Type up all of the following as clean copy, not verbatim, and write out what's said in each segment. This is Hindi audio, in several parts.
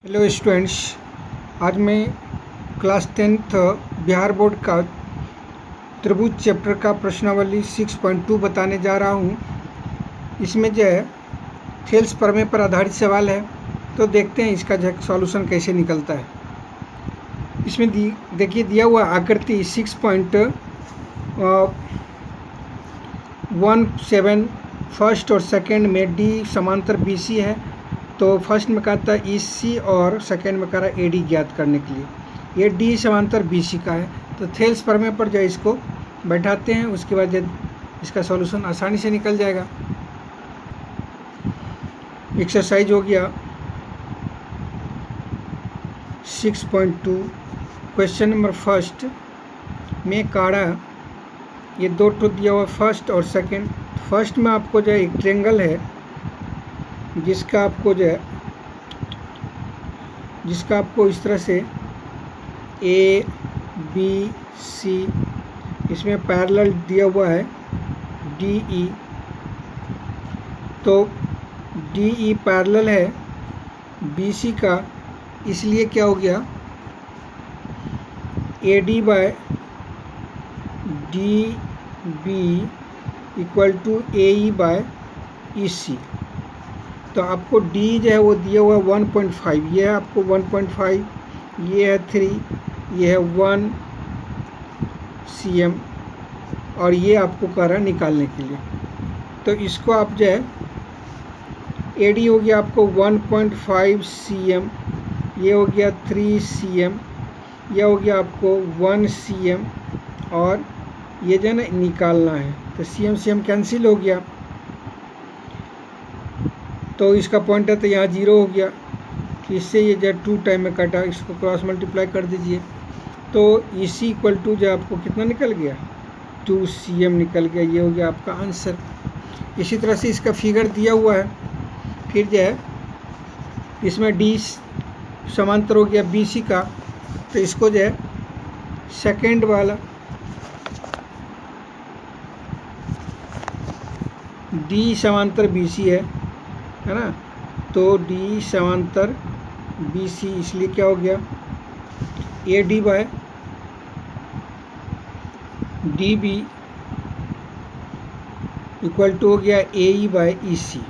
हेलो स्टूडेंट्स, आज मैं क्लास 10th बिहार बोर्ड का त्रिभुज चैप्टर का प्रश्नावली 6.2 बताने जा रहा हूँ। इसमें जो है थेल्स प्रमेय पर आधारित सवाल है, तो देखते हैं इसका जो सॉल्यूशन कैसे निकलता है। इसमें देखिए दिया हुआ आकृति 6.17 फर्स्ट और सेकंड में डी समांतर बी सी है। तो फर्स्ट में कहा था ई सी और सेकेंड में कह रहा ए डी ज्ञात करने के लिए। ये डी समांतर बी सी का है, तो थेल्स प्रमेय पर जो इसको बैठाते हैं, उसके बाद इसका सॉल्यूशन आसानी से निकल जाएगा। एक्सरसाइज हो गया 6.2। क्वेश्चन नंबर फर्स्ट में काढ़ा ये दो टू दिया हुआ फर्स्ट और सेकेंड। फर्स्ट में आपको जो है एक ट्रेंगल है जिसका आपको इस तरह से ए बी सी इसमें पैरेलल दिया हुआ है डी ई। तो डी ई पैरेलल है बी सी का, इसलिए क्या हो गया A D by D B equal to A E by E C. तो आपको डी जो है वो दिया हुआ 1.5, ये है आपको 1.5, ये है 3, ये है 1 cm और ये आपको कह रहा है निकालने के लिए। तो इसको आप जो है ए डी हो गया आपको 1.5 cm, ये हो गया 3 cm, ये हो गया आपको 1 cm और ये जो है ना निकालना है। तो cm cm कैंसिल हो गया, तो इसका पॉइंट है तो यहाँ 0 हो गया। इससे ये जो 2 टाइम में कटा, इसको क्रॉस मल्टीप्लाई कर दीजिए। तो इसी इक्वल टू जो आपको कितना निकल गया 2 cm निकल गया। ये हो गया आपका आंसर। इसी तरह से इसका फिगर दिया हुआ है, फिर जो है इसमें डी समांतर हो गया बी सी का। तो इसको जो है सेकेंड वाला डी समांतर बी सी है ना, तो डी समांतर बी सी, इसलिए क्या हो गया A D by D B equal to हो गया A E by E C.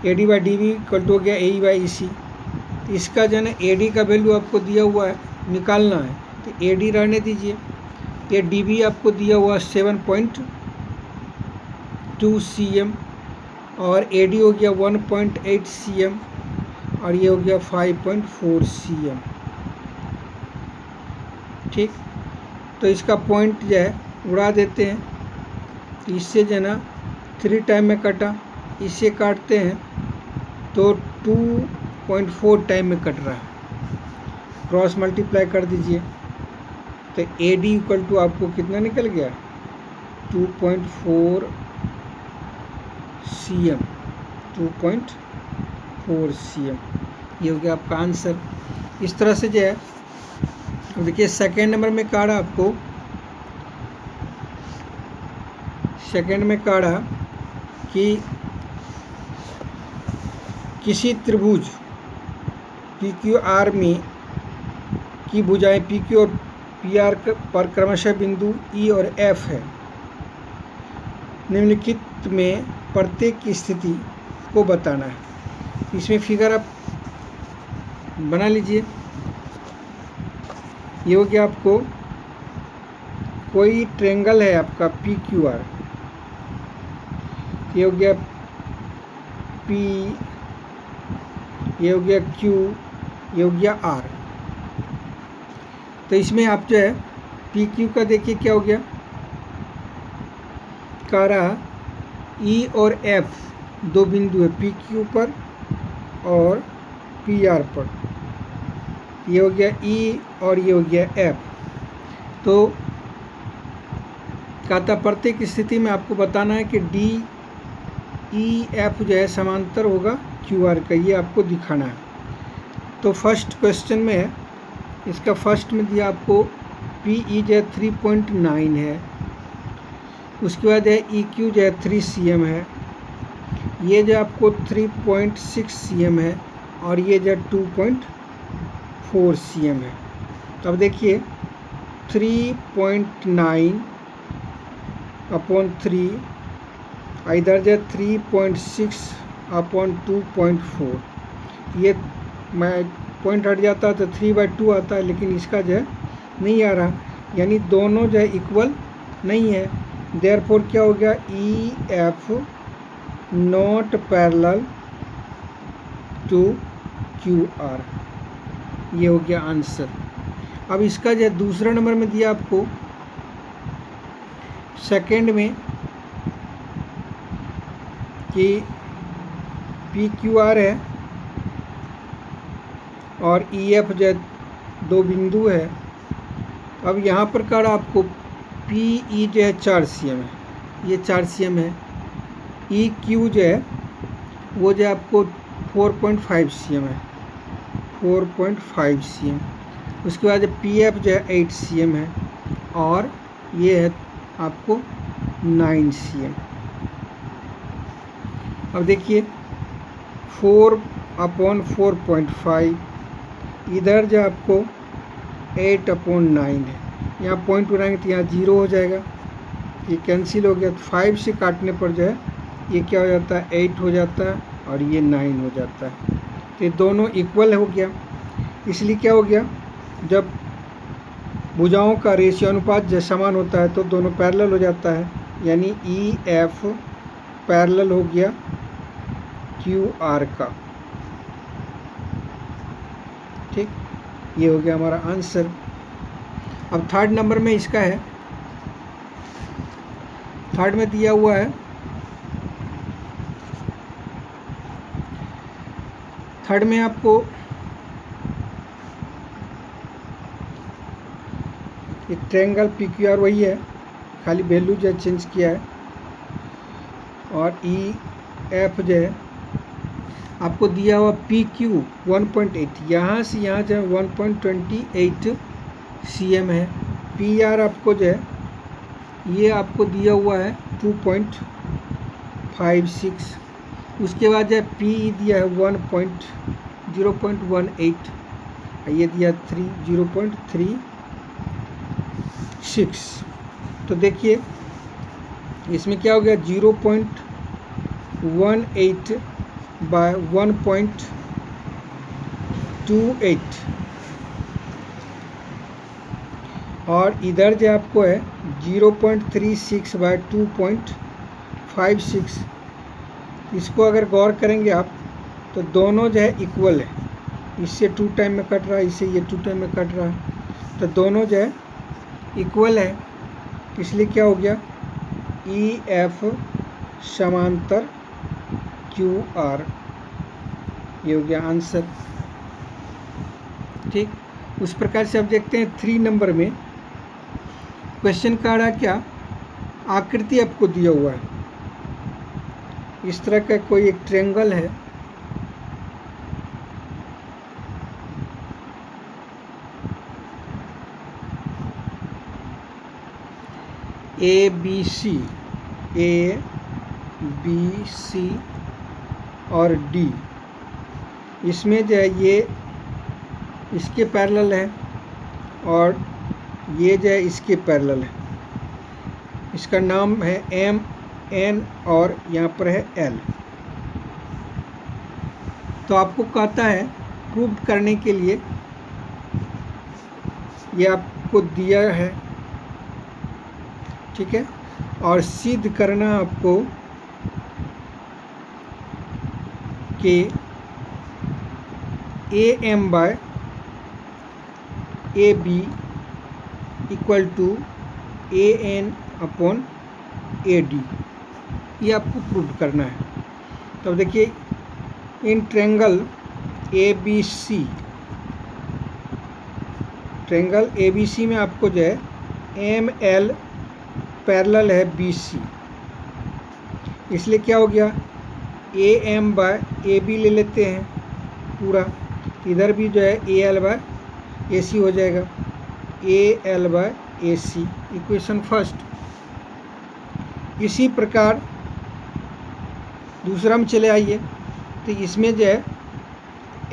A D by D B equal to हो गया ए ई बाय ई सी। इसका जो है ना ए डी का वैल्यू आपको दिया हुआ है, निकालना है, तो ए डी रहने दीजिए। ये डी बी आपको दिया हुआ 7.2 cm और ए डी हो गया 1.8 cm और ये हो गया 5.4 cm। ठीक, तो इसका पॉइंट जो है उड़ा देते हैं। इससे जो है ना 3 टाइम में कटा, इससे काटते हैं तो 2.4 टाइम में कट रहा है। क्रॉस मल्टीप्लाई कर दीजिए, तो ए डी इक्वल टू आपको कितना निकल गया 2.4 cm, 2.4 cm। ये हो गया आपका आंसर। इस तरह से जो है देखिए सेकेंड नंबर में काढ़ा, आपको सेकेंड में काढ़ा कि किसी त्रिभुज पी क्यू आर में की भुजाएं पी क्यू और पी आर पर क्रमशः बिंदु ई और एफ है। निम्नलिखित में प्रत्येक की स्थिति को बताना है। इसमें फिगर आप बना लीजिए। ये हो गया आपको कोई ट्रेंगल है आपका पी क्यू आर, ये हो गया पी, ये हो गया क्यू, ये हो गया आर। तो इसमें आप जो है पी क्यू का देखिए क्या हो गया, कारा ई और एफ दो बिंदु है पी क्यू पर और पी आर पर। ये हो गया ई और ये हो गया एफ। तो कहता प्रत्येक स्थिति में आपको बताना है कि डी ई एफ जो है समांतर होगा क्यू आर का, ये आपको दिखाना है। तो फर्स्ट क्वेश्चन में है, इसका फर्स्ट में दिया आपको पी ई जो है 3.9 है, उसके बाद है ई क्यू जो है 3 cm है, ये जो आपको 3.6 cm है और ये जो 2.4 cm है। तो अब देखिए 3.9/3 इधर जो 3.6/2.4, ये मैं पॉइंट हट जाता है तो 3/2 आता है, लेकिन इसका जो है नहीं आ रहा, यानी दोनों जो है इक्वल नहीं है। देयरफॉर क्या हो गया, EF not parallel to QR, ये हो गया आंसर। अब इसका जो दूसरा नंबर में दिया आपको सेकंड में कि PQR है और EF जो 2 बिंदु है। अब यहाँ पर कर आपको PE जो है 4 cm है, ये 4 cm है। EQ जो है वो जो आपको 4.5 cm है, 4.5 cm। उसके बाद PF जो है 8 cm है और ये है आपको 9 cm। अब देखिए 4/4.5, इधर जो आपको 8/9 है। यहाँ पॉइंट बनाएंगे तो यहाँ 0 हो जाएगा, ये कैंसिल हो गया। तो 5 से काटने पर जो है ये क्या हो जाता है, 8 हो जाता है और ये 9 हो जाता है। तो ये दोनों इक्वल हो गया। इसलिए क्या हो गया, जब भुजाओं का रेशियो अनुपात जब समान होता है तो दोनों पैरेलल हो जाता है, यानी EF पैरेलल हो गया QR का। ठीक, ये हो गया हमारा आंसर। अब थर्ड नंबर में इसका है, थर्ड में दिया हुआ है, थर्ड में आपको एक ट्रायंगल PQR वही है, खाली वैल्यू जो चेंज किया है, और EF जो है आपको दिया हुआ PQ 1.8, यहाँ से यहाँ जो है 1.28 cm है। PR आपको जो है ये आपको दिया हुआ है 2.56। उसके बाद जो है PE दिया है 0.18, ये दिया 0.36। तो देखिए इसमें क्या हो गया, 0.18/1.28 और इधर जो आपको है 0.36/2.56। इसको अगर गौर करेंगे आप तो दोनों जो है इक्वल है, इससे 2 टाइम में कट रहा है, इससे ये 2 टाइम में कट रहा है, तो दोनों जो है इक्वल है। इसलिए क्या हो गया, EF समांतर QR, ये हो गया आंसर। ठीक, उस प्रकार से अब देखते हैं 3 नंबर में क्वेश्चन का रहा क्या, आकृति आपको दिया हुआ है, इस तरह का कोई एक ट्रायंगल है, ABC और D। इसमें जो है ये इसके पैरेलल है और ये जो है इसके पैरेलल है। इसका नाम है M, N और यहाँ पर है L। तो आपको कहता है प्रूव करने के लिए, ये आपको दिया है, ठीक है, और सिद्ध करना आपको कि AM/AB इक्वल टू AN/AD, ये आपको प्रूव करना है। तो देखिए इन ट्रायंगल ABC में आपको जो है ML पैरेलल है BC, इसलिए क्या हो गया, AM/AB ले लेते हैं पूरा, इधर भी जो है AL/AC हो जाएगा, AL/AC इक्वेशन फर्स्ट। इसी प्रकार दूसरा में चले आइए, तो इसमें जो है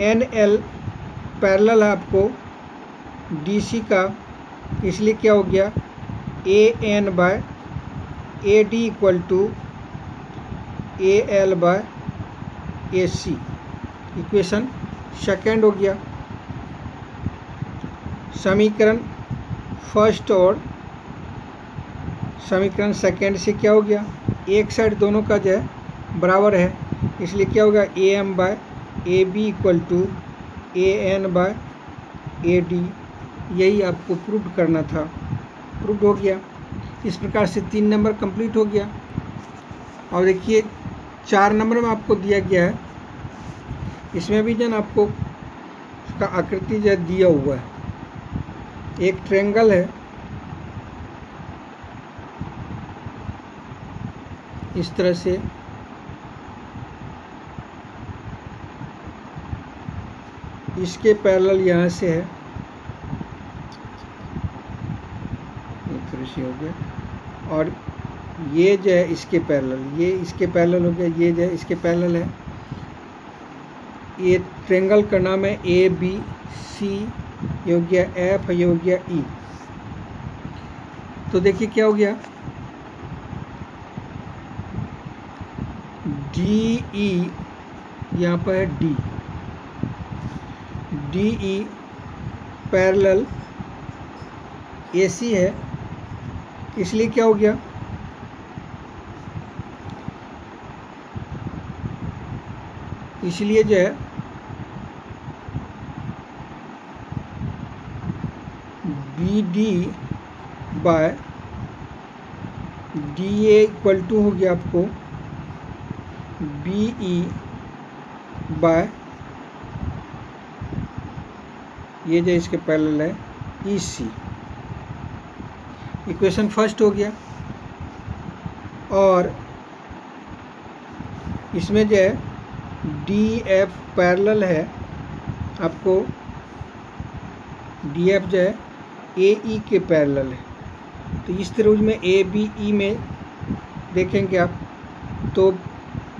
एन एल पैरेलल है आपको डी सी का, इसलिए क्या हो गया A N by A D equal to A L by A C. Equation second हो गया। समीकरण फर्स्ट और समीकरण सेकेंड से क्या हो गया, एक साइड दोनों का जो है बराबर है, इसलिए क्या होगा A M by A B equal to A N by A D. यही आपको प्रूव करना था, प्रूव हो गया। इस प्रकार से 3 नंबर कंप्लीट हो गया। और देखिए 4 नंबर में आपको दिया गया है, इसमें भी जन आपको उसका आकृति जो दिया हुआ है, एक ट्रायंगल है इस तरह से, इसके पैरेलल यहाँ से है, एक तरह से हो गया, और ये जो है इसके पैरेलल, ये इसके पैरेलल हो गया, ये जो है इसके पैरेलल है। ये ट्रायंगल का नाम है ए बी सी, ये हो गया एफ, ये हो गया ई। तो देखिए क्या हो गया, डी ई यहाँ पर है D, D E parallel A C है, इसलिए क्या हो गया, इसलिए जो है B D by D A equal to हो गया आपको बी ई बाय, ये जो इसके पैरेलल है ई सी। इक्वेशन फर्स्ट हो गया। और इसमें जो है डी एफ पैरेलल है आपको, डी एफ जो है ए ई के पैरेलल है। तो इस तरह में ए बी ई में देखेंगे आप, तो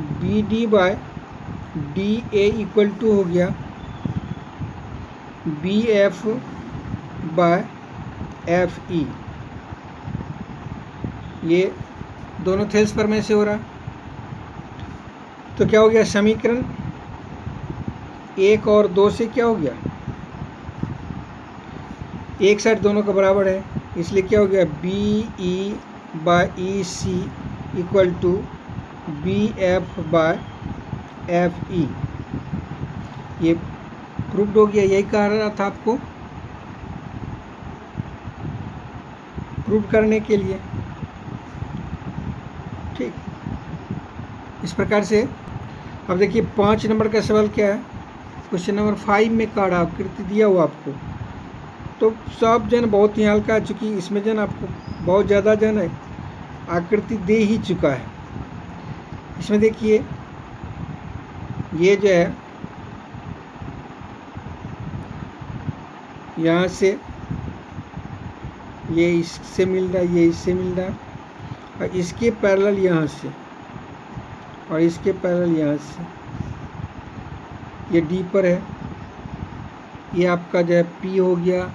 B D by D A equal to हो गया B F by F E. ये दोनों थेल्स पर में से हो रहा। तो क्या हो गया, समीकरण 1 और 2 से क्या हो गया, एक साइड दोनों का बराबर है, इसलिए क्या हो गया B E by E C equal to B F by F E. ये प्रूव्ड हो गया। यही कह रहा था आपको प्रूव करने के लिए, ठीक। इस प्रकार से अब देखिए 5 नंबर का सवाल क्या है, क्वेश्चन नंबर 5 में कार्ड आकृति दिया हुआ आपको। तो सब जन बहुत ही हल्का है, चूँकि इसमें जन आपको बहुत ज़्यादा जन है आकृति दे ही चुका है। इसमें देखिए ये जो है यहाँ से ये इससे मिल रहा है, ये इससे मिल रहा है, और इसके पैरेलल यहाँ से, और इसके पैरेलल यहाँ से, ये डी पर है। ये आपका जो है पी हो गया,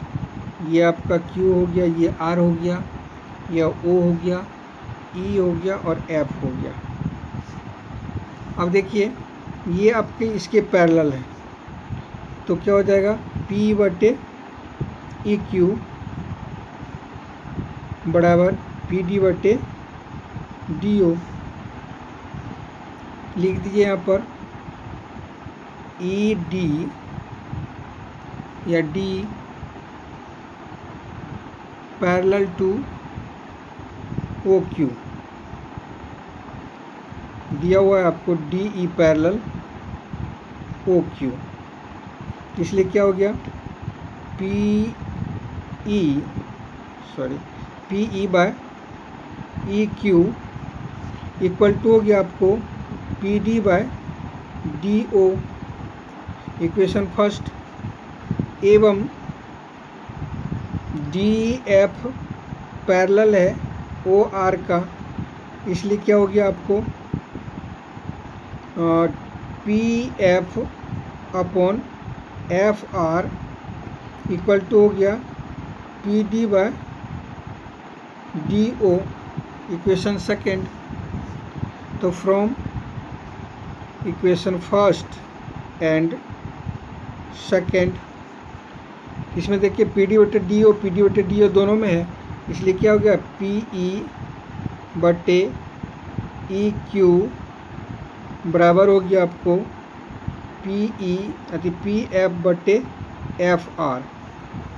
ये आपका क्यू हो गया, ये आर हो गया, ये ओ हो गया, ई हो गया और एफ हो गया। अब देखिए ये आपके इसके पैरेलल है, तो क्या हो जाएगा पी बटे ई क्यू बराबर पी डी बटे डी ओ। लिख दीजिए यहाँ पर ई डी या D parallel to O Q दिया हुआ है आपको, D E parallel O Q. इसलिए क्या हो गया P E by E Q equal to हो गया आपको P D by D O. Equation first. एवं डी एफ पैरेलल है ओ आर का, इसलिए क्या हो गया आपको P F upon F R equal to हो गया P D by D O, equation second. तो from equation first and second, इसमें देखिए पी डी बटे डी ओ दोनों में है, इसलिए क्या हो गया पी ई बटे ई क्यू बराबर हो गया आपको पी ई अति पी एफ बटे एफ आर।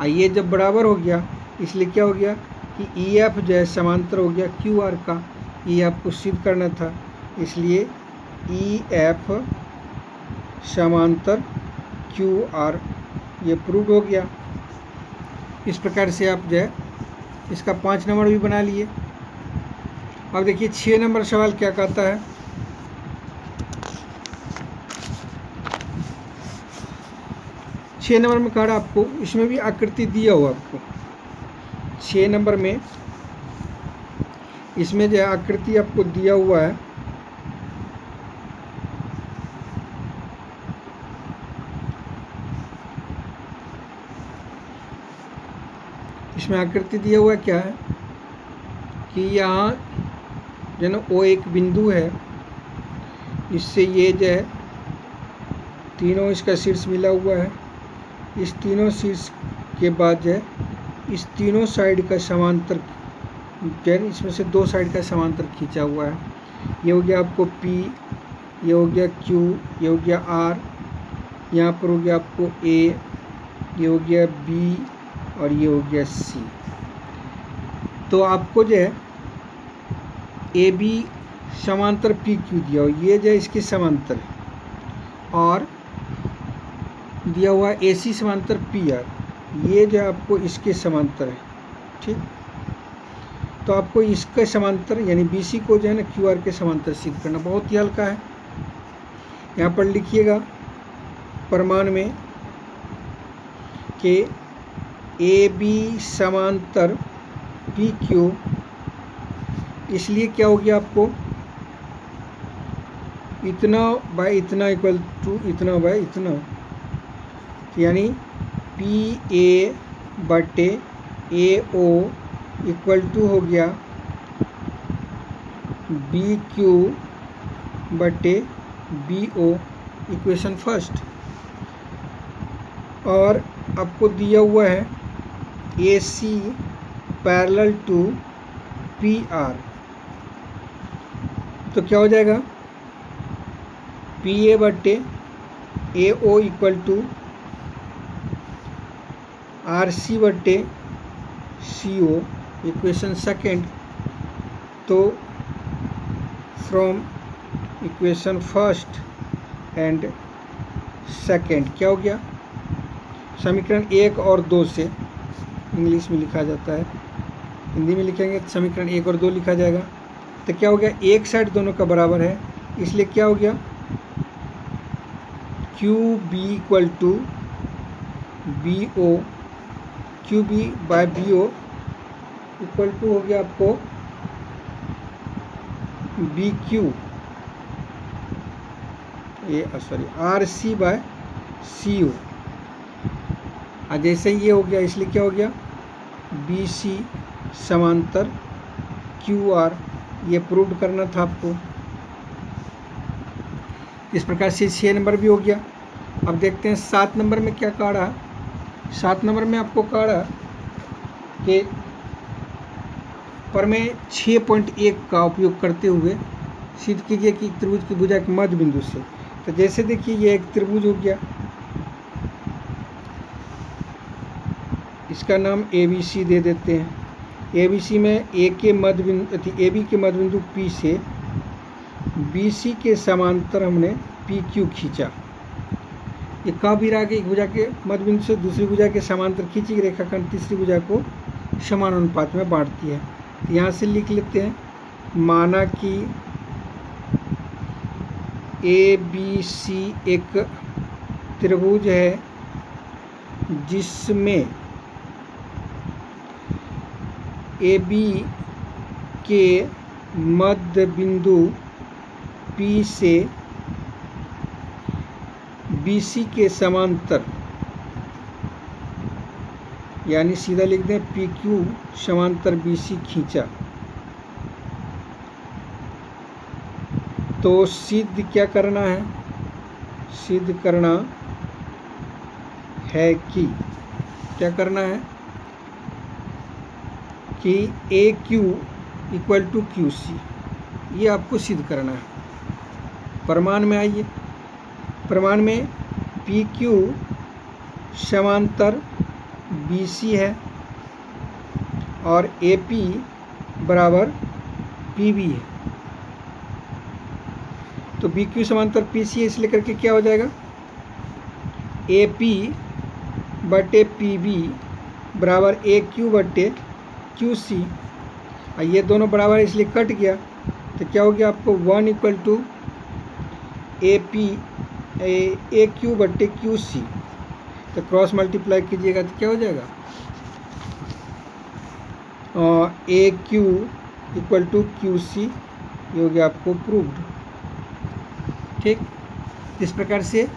आइए जब बराबर हो गया इसलिए क्या हो गया कि ई एफ जो है समांतर हो गया क्यू आर का, ये आपको सिद्ध करना था, इसलिए ई एफ समांतर क्यू आर ये प्रूव हो गया। इस प्रकार से आप जो है इसका 5 नंबर भी बना लिए। अब देखिए 6 नंबर सवाल क्या कहता है। छः नंबर में कह रहा आपको, इसमें भी आकृति दिया हुआ आपको 6 नंबर में, इसमें जो है आकृति आपको दिया हुआ है। इसमें आकृति दिया हुआ क्या है कि यहाँ जो ना वो एक बिंदु है, इससे ये जो है तीनों इसका शीर्ष मिला हुआ है, इस तीनों शीर्ष के बाद जो है इस तीनों साइड का समांतर जो है इसमें से 2 साइड का समांतर खींचा हुआ है। ये हो गया आपको P, ये हो गया Q, ये हो गया R, यहाँ पर हो गया आपको A, ये हो गया B और ये हो गया C। तो आपको जो है AB समांतर PQ दिया हो, ये जो है इसके समांतर है, और दिया हुआ AC समांतर PR, ये जो है आपको इसके समांतर है। ठीक, तो आपको इसके समांतर यानी BC को जो है ना QR के समांतर सिद्ध करना बहुत ही हल्का है। यहाँ पर लिखिएगा प्रमाण में कि AB समांतर PQ, इसलिए क्या हो गया आपको इतना बाय इतना इक्वल टू इतना बाय इतना, यानी PA बटे AO इक्वल टू हो गया BQ बटे BO, इक्वेशन फर्स्ट। और आपको दिया हुआ है AC पैरेलल टू PR, तो क्या हो जाएगा PA बटे AO इक्वल टू RC बटे CO, इक्वेशन सेकेंड। तो from equation first and second क्या हो गया, समीकरण 1 और 2 से इंग्लिश में लिखा जाता है, हिंदी में लिखेंगे तो समीकरण 1 और 2 लिखा जाएगा। तो क्या हो गया, एक साइड दोनों का बराबर है, इसलिए क्या हो गया QB equal to BO, QB by BO equal to हो गया आपको BQ RC बाय CO। जैसे ये हो गया, इसलिए क्या हो गया BC समांतर QR, ये प्रूव करना था आपको। इस प्रकार से 6 नंबर भी हो गया। अब देखते हैं 7 नंबर में क्या कह रहा। 7 नंबर में आपको कह रहा कि प्रमेय 6.1 का उपयोग करते हुए सिद्ध कीजिए कि त्रिभुज की भुजा के मध्य बिंदु से। तो जैसे देखिए ये एक त्रिभुज हो गया, इसका नाम ABC दे देते हैं। ABC में AB के मध्य बिंदु P से BC के समांतर हमने PQ खींचा। ये कह भी रहा कि एक भुजा के मध्य बिंदु से दूसरी भुजा के समांतर खींची गई रेखाखंड तीसरी भुजा को समान अनुपात में बांटती है। यहाँ से लिख लेते हैं, माना कि ABC एक त्रिभुज है जिसमें AB के मध्य बिंदु P से BC के समांतर, यानी सीधा लिख दें PQ समांतर BC खींचा, तो सिद्ध क्या करना है? सिद्ध करना है कि क्या करना है कि AQ इक्वल टू QC, ये आपको सिद्ध करना है। प्रमाण में आइए, प्रमाण में PQ समांतर BC है और AP बराबर PB है। तो BQ समांतर PC है, इसलिए करके क्या हो जाएगा? AP बटे PB बराबर AQ बटे QC। ये दोनों बराबर इसलिए कट गया, तो क्या हो गया आपको 1 इक्वल टू AQ बटे QC। तो क्रॉस मल्टीप्लाई कीजिएगा तो क्या हो जाएगा? AQ इक्वल टू QC, ये हो गया आपको प्रूव्ड। ठीक, इस प्रकार से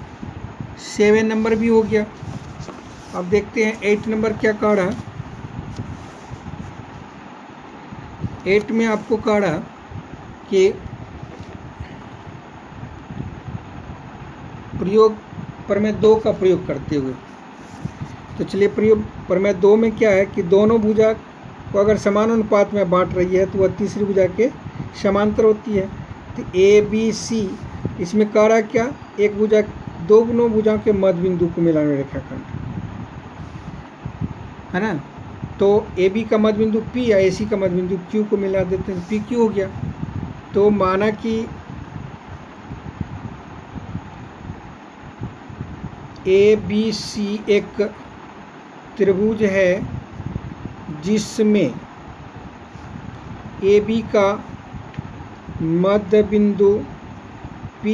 7 नंबर भी हो गया। अब देखते हैं 8 नंबर क्या कह रहा है। 8 में आपको कह रहा कि प्रयोग प्रमेय 2 का प्रयोग करते हुए, तो चलिए प्रयोग प्रमेय 2 में क्या है कि दोनों भुजा को अगर समान अनुपात में बांट रही है तो वह तीसरी भुजा के समांतर होती है। तो ABC इसमें कह रहा क्या? एक भुजा दोनों भुजाओं के मध्य बिंदु को मिलाने रेखाखंड है ना। तो AB का मध्य बिंदु P या AC का मध्य बिंदु Q को मिला देते हैं, PQ हो गया। तो माना कि ABC एक त्रिभुज है जिसमें AB का मध्य बिंदु P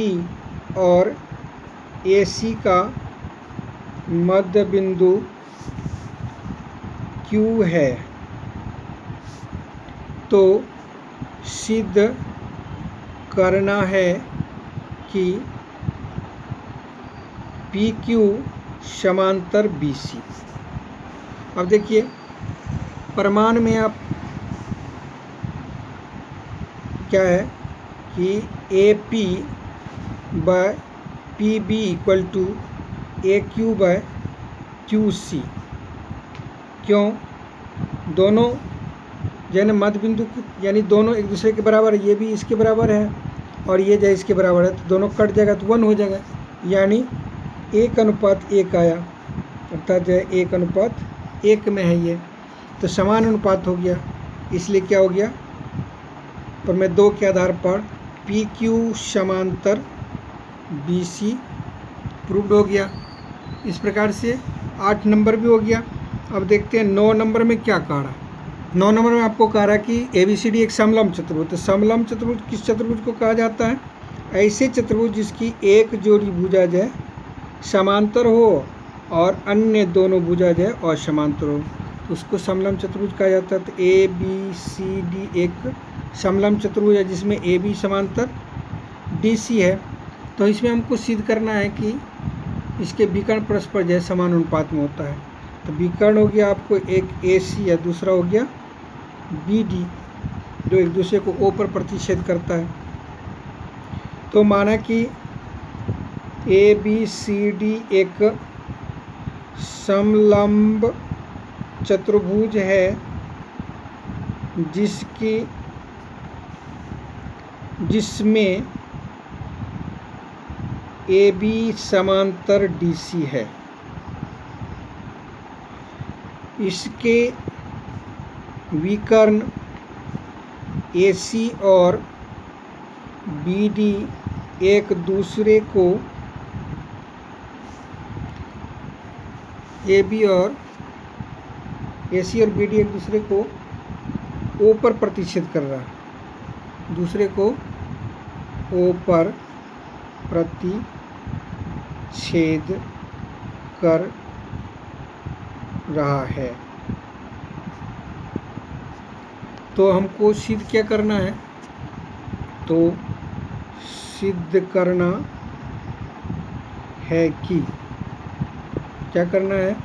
और AC का मध्य बिंदु Q है। तो सिद्ध करना है कि PQ समांतर BC। अब देखिए प्रमाण में आप क्या है कि AP by PB equal to AQ by QC। क्यों? दोनों यानी मध्य बिंदु यानी दोनों एक दूसरे के बराबर है, ये भी इसके बराबर है और ये जो इसके बराबर है, तो दोनों कट जाएगा तो 1 हो जाएगा, यानी 1:1 आया, अर्थात जो है 1:1 में है ये, तो समान अनुपात हो गया। इसलिए क्या हो गया? प्रमेय 2 के आधार पर PQ समांतर BC प्रूव्ड हो गया। इस प्रकार से 8 नंबर भी हो गया। अब देखते हैं 9 नंबर में क्या कह रहा है। 9 नंबर में आपको कह रहा है कि ABCD एक समलंब चतुर्भुज। तो समलंब चतुर्भुज किस चतुर्भुज को कहा जाता है? ऐसे चतुर्भुज जिसकी एक जोड़ी भुजा जो है समांतर हो और अन्य दोनों भुजा जो है असमांतर हो, तो उसको समलंब चतुर्भुज कहा जाता है। तो ABCD एक समलंब चतुर्भुज है जिसमें AB समांतर DC है। तो इसमें हमको सिद्ध करना है कि इसके विकर्ण परस्पर जो है समान अनुपात में होता है। तो विकर्ण हो गया आपको एक AC है, दूसरा हो गया BD, जो एक दूसरे को O पर प्रतिच्छेद करता है। तो माना कि ABCD एक समलंब चतुर्भुज है जिसमें AB समांतर DC है। इसके विकर्ण AC और BD एक दूसरे को AC और BD एक दूसरे को O पर प्रतिच्छेद कर रहा है, दूसरे को O पर प्रतिच्छेद कर रहा है। तो हमको सिद्ध क्या करना है? तो सिद्ध करना है कि क्या करना है,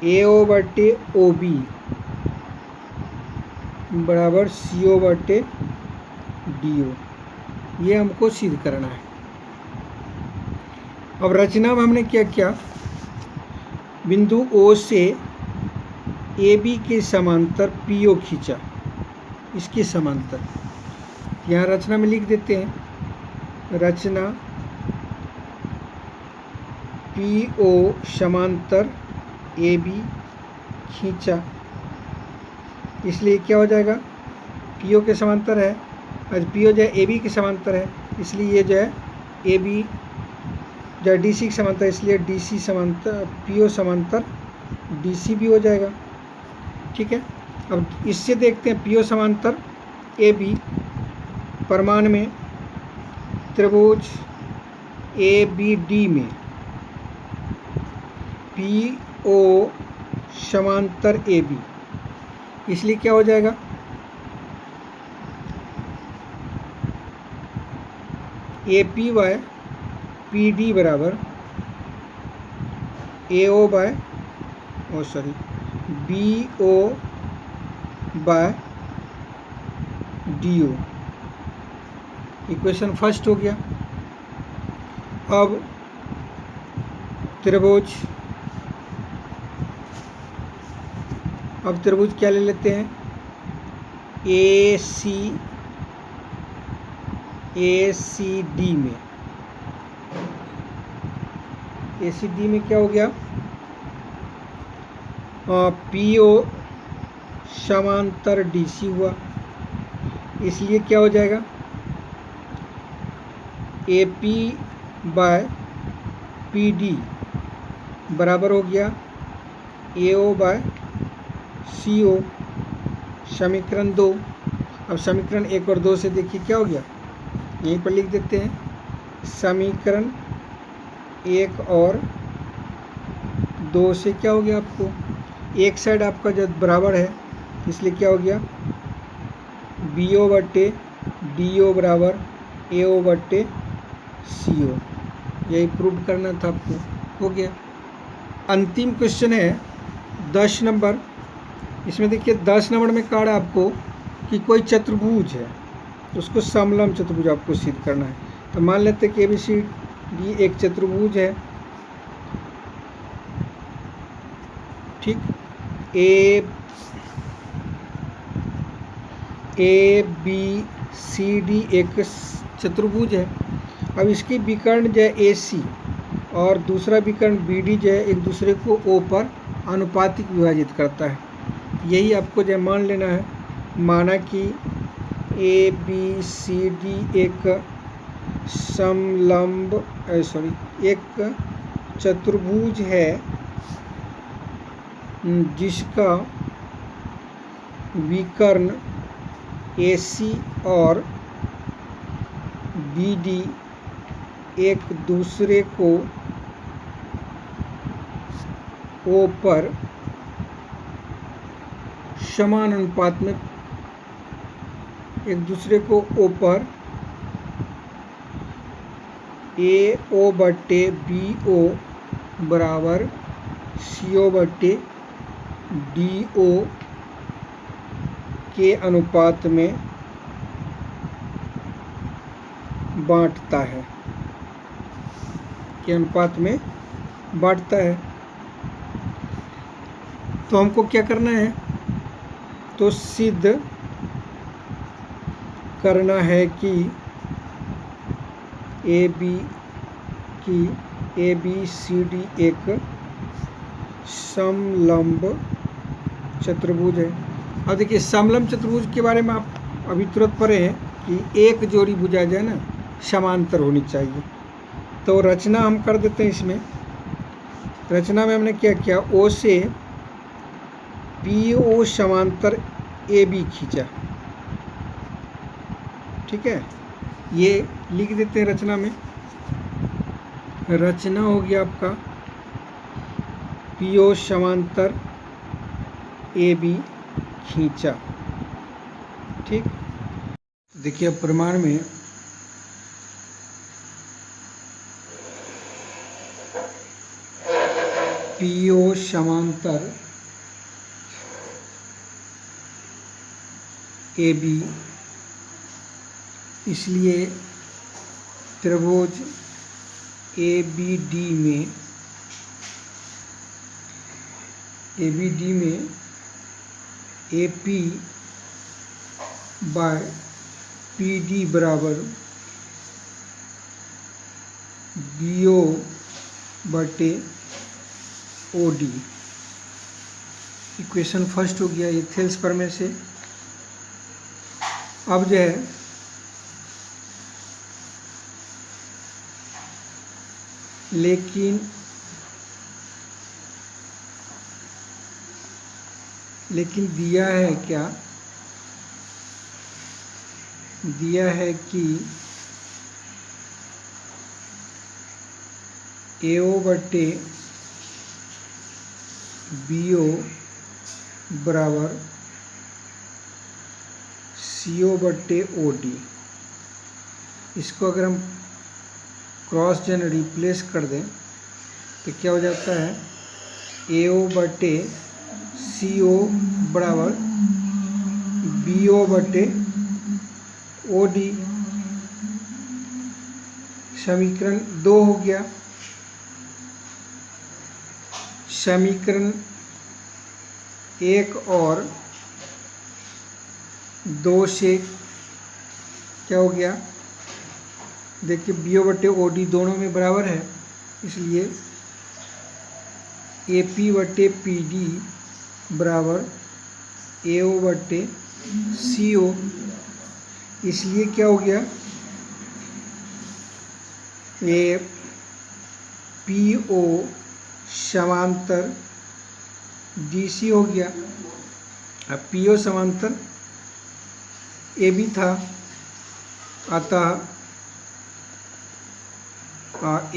AO बटे OB बराबर CO बटे DO, ये हमको सिद्ध करना है। अब रचना में हमने क्या किया, बिंदु O से AB के समांतर PO खींचा, इसके समांतर। यहाँ रचना में लिख देते हैं, रचना PO समांतर AB खींचा, इसलिए क्या हो जाएगा, PO के समांतर है, आज PO जो है AB के समांतर है, इसलिए ये जो है AB जो है DC के समांतर, इसलिए DC समांतर PO समांतर DC भी हो जाएगा। ठीक है, अब इससे देखते हैं PO समांतर AB परिमाण में त्रिभुज ABD में PO समांतर AB, इसलिए क्या हो जाएगा, AP बाय PD बराबर AO by BO by DO, equation first हो गया। अब त्रिभुज क्या ले लेते हैं, ACD में, ACD में क्या हो गया, PO समांतर DC हुआ, इसलिए क्या हो जाएगा, AP बाय PD बराबर हो गया AO बाय CO, समीकरण 2। अब समीकरण 1 और 2 से देखिए क्या हो गया, यहीं पर लिख देते हैं, समीकरण 1 और 2 से क्या हो गया, आपको एक साइड आपका जब बराबर है, इसलिए क्या हो गया, BO बटे DO बराबर AO बटे CO, यही प्रूव करना था आपको, हो गया। अंतिम क्वेश्चन है 10 नंबर, इसमें देखिए 10 नंबर में कहा आपको कि कोई चतुर्भुज है, उसको समलंब चतुर्भुज आपको सिद्ध करना है। तो मान लेते हैं कि ABCD एक चतुर्भुज है, ठीक, ABCD एक चतुर्भुज है। अब इसकी विकर्ण जो है AC और दूसरा विकर्ण BD जो है एक दूसरे को O पर अनुपातिक विभाजित करता है, यही आपको जो मान लेना है। माना कि ABCD एक समलंब एक चतुर्भुज है जिसका विकर्ण AC और BD एक दूसरे को O पर समान अनुपात में, एक दूसरे को O पर AO बटे BO बराबर CO बटे DO के अनुपात में बांटता है, के अनुपात में बांटता है। तो हमको क्या करना है, तो सिद्ध करना है कि ABCD एक समलंब चतुर्भुज है। अब देखिए समलंब चतुर्भुज के बारे में आप अभी तुरंत पढ़े हैं कि एक जोड़ी भुजा जो है ना समांतर होनी चाहिए। तो रचना हम कर देते हैं, इसमें रचना में हमने क्या किया, O से PO समांतर AB खींचा, ठीक है, ये लिख देते हैं रचना में। रचना हो गया आपका PO समांतर AB खींचा, ठीक। देखिए अब प्रमाण में PO समांतर AB, इसलिए त्रिभुज ABD में AP बाय PD बराबर BO बटे OD। इक्वेशन फर्स्ट हो गया ये थेल्स प्रमेय से। अब जो है लेकिन दिया है क्या, दिया है कि AO बटे BO बराबर CO बटे OD। इसको अगर हम क्रॉस जन रिप्लेस कर दें तो क्या हो जाता है, AO बटे CO बराबर BO बटे OD। समीकरण 2 हो गया। समीकरण 1 और 2 से क्या हो गया, देखिए BO बटे OD दोनों में बराबर है, इसलिए AP बटे PD बराबर AO बटे CO। इसलिए क्या हो गया, ये PO समांतर DC हो गया। अब PO समांतर AB था, अतः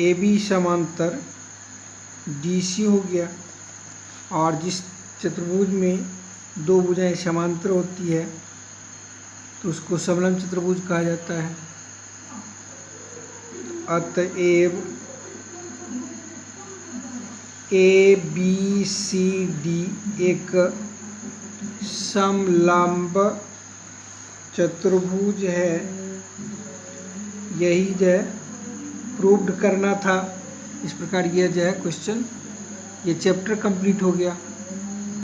AB समांतर DC हो गया। और जिस चतुर्भुज में दो भुजाएं समांतर होती है तो उसको समलंब चतुर्भुज कहा जाता है। अतएव ABCD एक समलंब चतुर्भुज है, यही जो है प्रूव्ड करना था। इस प्रकार यह जो है क्वेश्चन, ये चैप्टर कंप्लीट हो गया।